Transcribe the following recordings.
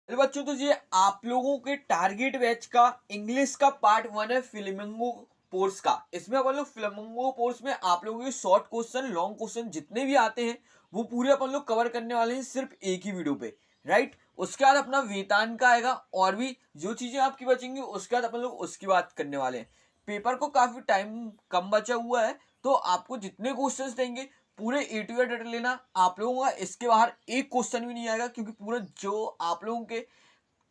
Hello बच्चों, तो ये आप लोगों के टारगेट बैच का इंग्लिश का पार्ट 1 है फ्लेमिंगो कोर्स का। इसमें अपन लोग फ्लेमिंगो कोर्स में आप लोगों के शॉर्ट क्वेश्चन लॉन्ग क्वेश्चन जितने भी आते हैं वो पूरे अपन लोग कवर करने वाले हैं सिर्फ एक ही वीडियो पे, राइट। उसके बाद अपना वेतन का आएगा और भी जो चीजें आपकी बचेंगी उसके बाद अपन लोग उसकी बात करने वाले हैं। पेपर को काफी टाइम कम बचा हुआ है, तो आपको जितने क्वेश्चंस देंगे पूरे ए टू जेड रट लेना। आप लोगों का इसके बाहर एक क्वेश्चन भी नहीं आएगा, क्योंकि पूरा जो आप लोगों के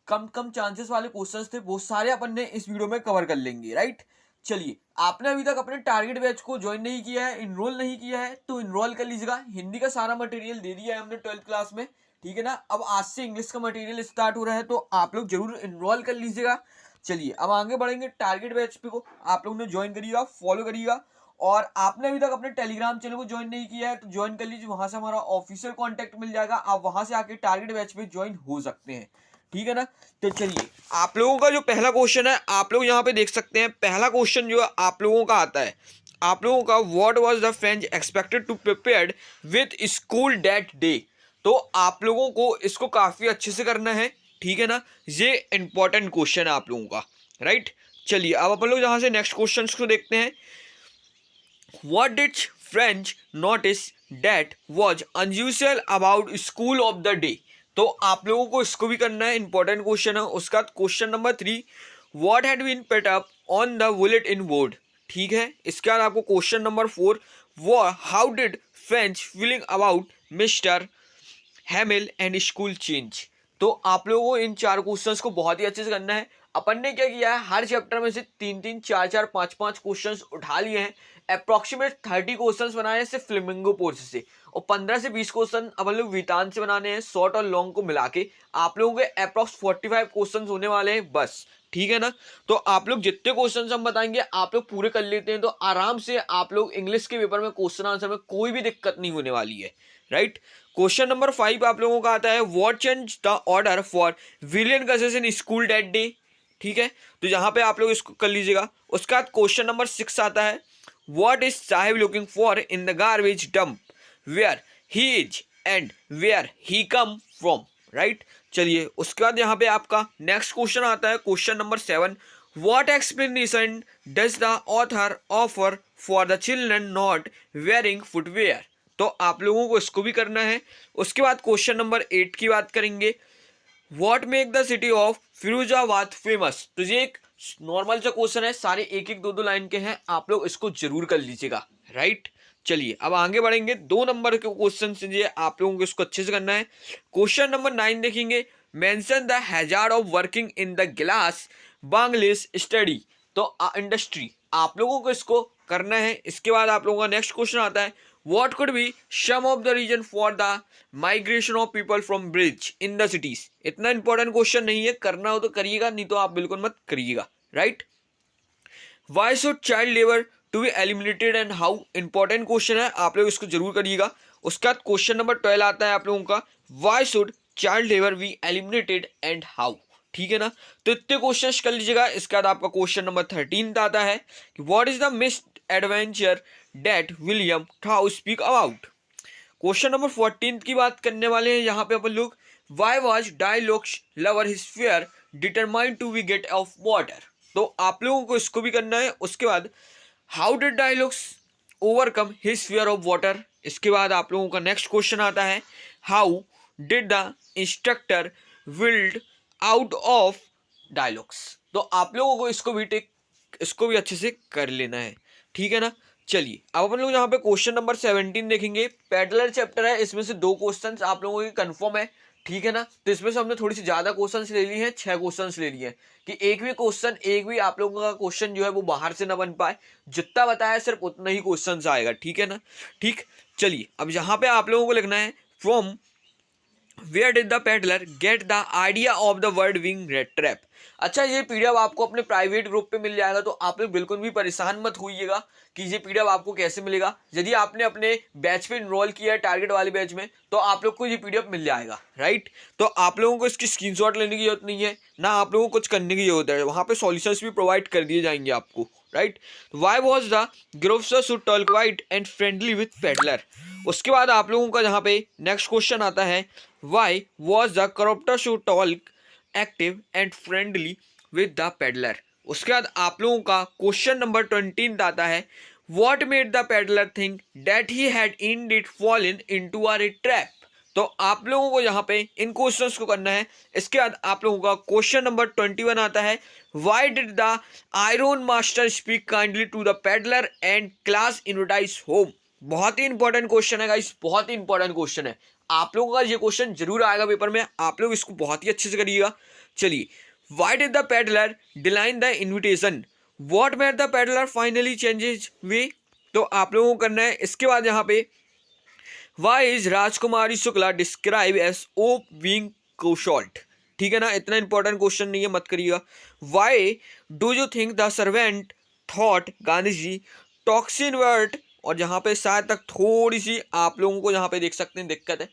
कम कम चांसेस वाले क्वेश्चंस थे वो सारे अपन ने इस वीडियो में कवर कर लेंगे, राइट। चलिए, आपने अभी तक अपने टारगेट बैच को ज्वाइन नहीं किया है, इनरोल नहीं किया है, तो इनरोल कर लीजिएगा। हिंदी का सारा मटेरियल दे दिया है हमने 12th क्लास में, ठीक है ना। अब आज से इंग्लिश का मटेरियल स्टार्ट हो रहा है, तो आप लोग जरूर इनरोल कर लीजिएगा। चलिए, अब आगे बढ़ेंगे। टारगेट बैच पे को आप लोग ने ज्वाइन करिएगा, फॉलो करिएगा। और आपने अभी तक अपने टेलीग्राम चैनल को ज्वाइन नहीं किया है तो ज्वाइन कर लीजिए, वहां से हमारा ऑफिशियल कांटेक्ट मिल जाएगा। आप वहां से आके टारगेट बैच में ज्वाइन हो सकते हैं, ठीक है ना। तो चलिए, आप लोगों का जो पहला क्वेश्चन है आप लोग यहाँ पे देख सकते हैं। पहला क्वेश्चन जो है आप लोगों का आता है, आप लोगों का what was the French expected to prepared with school that day. तो आप लोगों को इसको काफी अच्छे से करना है, ठीक है ना। ये इंपॉर्टेंट क्वेश्चन है आप लोगों का, राइट। चलिए, अब अपन लोग यहाँ से नेक्स्ट क्वेश्चन को देखते हैं। What did French notice that was unusual about school of the day? तो आप लोगों को इसको भी करना है, इंपॉर्टेंट क्वेश्चन है। उसका question number 3, What had been put up on the bulletin board? ठीक है। इसके बाद आपको question number 4, How did French feeling about Mr. हैमिल and school change. तो आप लोगों को इन 4 क्वेश्चंस को बहुत ही अच्छे से करना है। अपन ने क्या किया है, हर चैप्टर में से 3-3, 4-4, 5-5 क्वेश्चंस उठा लिए हैं। अप्रोक्सीमेट 30 क्वेश्चंस बनाए हैं सिर्फ फ्लेमिंगो पोर्स से, और 15 से 20 क्वेश्चन अपन लोग वेतन से बनाने हैं, शॉर्ट और लॉन्ग को मिला के। आप लोगों के अप्रोक्स 45 क्वेश्चन होने वाले हैं बस, ठीक है ना। तो आप लोग जितने क्वेश्चन हम बताएंगे आप लोग पूरे कर लेते हैं तो आराम से आप लोग इंग्लिश के पेपर में क्वेश्चन आंसर में कोई भी दिक्कत नहीं होने वाली है, राइट। क्वेश्चन नंबर 5 आप लोगों का आता है, what change the order for Berlin causes in school that day. ठीक है, तो यहाँ पे आप लोग इसको कर लीजिएगा। उसका क्वेश्चन नंबर 6 आता है, what is Sahib looking for in the garbage dump, where he is and where he come from, right. चलिए, उसके बाद यहाँ पे आपका नेक्स्ट क्वेश्चन आता है, question number 7, what explanation does the author offer for the children not wearing footwear. तो आप लोगों को इसको भी करना है। उसके बाद क्वेश्चन नंबर 8 की बात करेंगे, what make the city of Firozabad famous. तो ये एक नॉर्मल सा क्वेश्चन है, सारे एक एक दो दो लाइन के हैं, आप लोग इसको जरूर कर लीजिएगा, राइट। चलिए, अब आगे बढ़ेंगे। 2 नंबर के क्वेश्चन से आप लोगों को इसको अच्छे से करना है। क्वेश्चन नंबर 9 देखेंगे, mention the hazard of working in the glass bangles study, तो इंडस्ट्री। आप लोगों को इसको करना है। इसके बाद आप लोगों का नेक्स्ट क्वेश्चन आता है, what could be some of the reason for the migration of people from bridge in the cities। इतना इंपॉर्टेंट क्वेश्चन नहीं है, करना हो तो करिएगा, नहीं तो आप बिल्कुल मत करिएगा, right. why should child labor to be eliminated and how, important question है, आप लोग इसको जरूर करिएगा। उसका क्वेश्चन नंबर 12 आता है आप लोगों का, why should child labor be eliminated and how। ठीक है ना, तो इतने क्वेश्चन कर लीजिएगा। इसके बाद आपका क्वेश्चन नंबर 13 आता है कि what is the missed adventure that William thou speak about. Question number 14 की बात करने वाले हैं यहाँ पे अपन लोग, why was Douglas lover his fear determined to be get of water. तो आप लोगों को इसको भी करना है। उसके बाद how did Douglas overcome his fear of water. इसके बाद आप लोगों का नेक्स्ट क्वेश्चन आता है, how did the instructor build out of Douglas. तो आप लोगों को इसको भी अच्छे से कर लेना है, ठीक है ना। चलिए, अब अपन लोग यहाँ पे क्वेश्चन नंबर 17 देखेंगे। पेडलर चैप्टर है, इसमें से 2 क्वेश्चंस आप लोगों की कंफर्म है, ठीक है ना। तो इसमें से हमने थोड़ी सी ज्यादा क्वेश्चंस ले लिए हैं, 6 क्वेश्चंस ले लिए हैं, कि एक भी आप लोगों का क्वेश्चन जो है वो बाहर से ना बन पाए। जितना बताया सिर्फ उतना ही क्वेश्चन आएगा, ठीक है ना। ठीक, चलिए, अब यहाँ पे आप लोगों को लिखना है, from where did the peddler get the idea of the world wing trap. अच्छा, ये पीडीएफ आपको अपने प्राइवेट ग्रुप पे मिल जाएगा, तो आप लोग बिल्कुल भी परेशान मत होइएगा कि ये पीडीएफ आपको कैसे मिलेगा। यदि आपने अपने बैच पे इनरोल किया है, टारगेट वाले बैच में, तो आप लोग को ये पीडीएफ मिल जाएगा, राइट। तो आप लोगों को इसकी स्क्रीनशॉट लेने की जरूरत नहीं है, ना आप लोगों को कुछ करने की जरूरत है, वहाँ पे सॉल्यूशंस भी प्रोवाइड कर दिए जाएंगे आपको, right. Why was the crofter should talkative and friendly with peddler. उसके बाद आप लोगों का यहाँ पे नेक्स्ट क्वेश्चन आता है, Y was the करप्टर should talk active and friendly with the peddler. उसके बाद आप लोगों का क्वेश्चन नंबर 20 आता है, what made the peddler think that he had indeed fallen into a trap. तो आप लोगों को यहाँ पे इन क्वेश्चंस को करना है। इसके बाद आप लोगों का क्वेश्चन नंबर 21 आता है, why did the iron master speak kindly to the peddler and class invites home. बहुत ही इंपॉर्टेंट क्वेश्चन है गाइस, बहुत ही इंपॉर्टेंट क्वेश्चन है। आप लोगों का ये क्वेश्चन जरूर आएगा पेपर में, आप लोग इसको बहुत ही अच्छे से करिएगा। चलिए, why did the peddler decline the invitation, what made the peddler finally changes way. तो आप लोगों को करना है। इसके बाद यहाँ पे Y is Rajkumari Shukla describe as O being कोशॉल्ट। ठीक है ना, इतना इंपॉर्टेंट क्वेश्चन नहीं है, मत करिएगा। Why do you think the servant thought Gandhi ji toxin word, और जहाँ पे शायद तक थोड़ी सी आप लोगों को यहाँ पे देख सकते हैं दिक्कत है।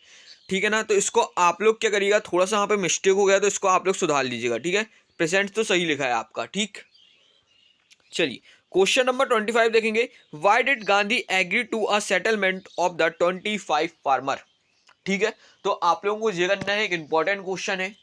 ठीक है ना, तो इसको आप लोग क्या करिएगा, थोड़ा सा यहाँ पे मिस्टेक हो गया तो इसको आप लोग सुधार लीजिएगा। ठीक है, प्रेजेंट तो सही लिखा है आपका। ठीक, चलिए क्वेश्चन नंबर 25 देखेंगे, why did Gandhi agree to a settlement of the 25 farmer. ठीक है, तो आप लोगों को ये करना है, एक इंपॉर्टेंट क्वेश्चन है।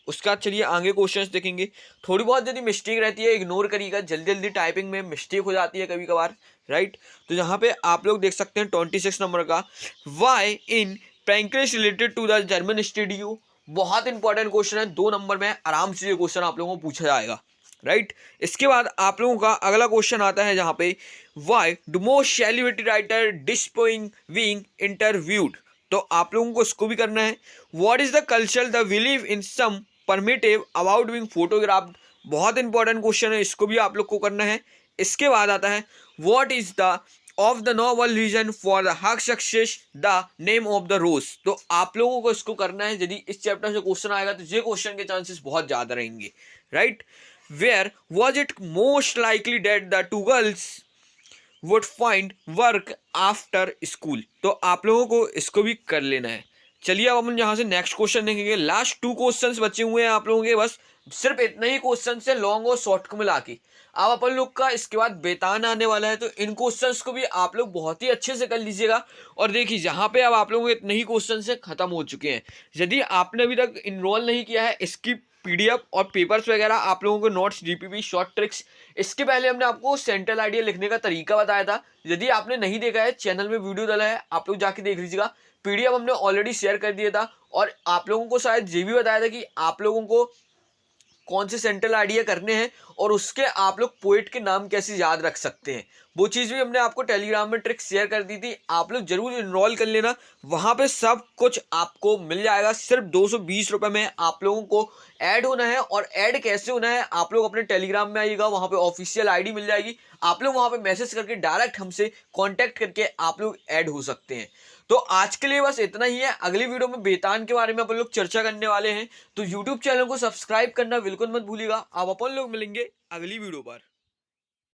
उसका चलिए आगे क्वेश्चंस देखेंगे। थोड़ी बहुत यदि मिस्टेक रहती है इग्नोर करिएगा, जल्दी जल्दी टाइपिंग में मिस्टेक हो जाती है कभी कभार, राइट। तो यहाँ पे आप लोग देख सकते हैं 26 नंबर का, why in Pancras related to the German studio. बहुत इंपॉर्टेंट क्वेश्चन है, 2 नंबर में आराम से ये क्वेश्चन आप लोगों को पूछा जाएगा, राइट। इसके बाद आप लोगों का अगला क्वेश्चन आता है जहाँ पे, why do most celebrity writer despising being interviewed. तो आप लोगों को इसको भी करना है। What is the culture the believe in some primitive about being photographed. बहुत इंपॉर्टेंट क्वेश्चन है, इसको भी आप लोग को करना है। इसके बाद आता है, what is the of the noble reason for the hack success the name of the rose. तो आप लोगों को इसको करना है। यदि इस चैप्टर से क्वेश्चन आएगा तो ये क्वेश्चन के चांसेस बहुत ज्यादा रहेंगे, right. Where was it most likely that the two girls would find work after school. तो आप लोगों को इसको भी कर लेना है। चलिए अब हम यहाँ से नेक्स्ट क्वेश्चन देखेंगे। लास्ट 2 क्वेश्चंस बचे हुए हैं आप लोगों के, बस सिर्फ इतना ही क्वेश्चन से लॉन्ग और शॉर्ट को मिला के। अब अपन लोग का इसके बाद बेतान आने वाला है, तो इन क्वेश्चंस को भी आप लोग बहुत ही अच्छे से कर लीजिएगा। और देखिए यहाँ पे अब आप लोगों के इतने ही क्वेश्चन से खत्म हो चुके हैं। यदि आपने अभी तक इनरोल नहीं किया है, इसकी पीडीएफ और पेपर्स वगैरह आप लोगों को नोट्स, जीपीपी, शॉर्ट ट्रिक्स, इसके पहले हमने आपको सेंट्रल आइडिया लिखने का तरीका बताया था। यदि आपने नहीं देखा है, चैनल में वीडियो डाला है, आप लोग जाके देख लीजिएगा। पीडीएफ हमने ऑलरेडी शेयर कर दिया था, और आप लोगों को शायद ये भी बताया था कि आप लोगों को कौन से सेंट्रल आइडिया करने हैं और उसके आप लोग पोएट के नाम कैसे याद रख सकते हैं। वो चीज़ भी हमने आपको टेलीग्राम में ट्रिक शेयर कर दी थी, आप लोग जरूर इनरोल कर लेना। वहाँ पे सब कुछ आपको मिल जाएगा। सिर्फ 220 रुपये में आप लोगों को ऐड होना है। और ऐड कैसे होना है, आप लोग अपने टेलीग्राम में आइएगा, वहाँ पे ऑफिशियल आईडी मिल जाएगी। आप लोग वहाँ पे मैसेज करके डायरेक्ट हमसे कॉन्टैक्ट करके आप लोग ऐड हो सकते हैं। तो आज के लिए बस इतना ही है। अगली वीडियो में बेतान के बारे में अपन लोग चर्चा करने वाले हैं, तो यूट्यूब चैनल को सब्सक्राइब करना बिल्कुल मत भूलिएगा। अब अपन लोग मिलेंगे अगली वीडियो पर।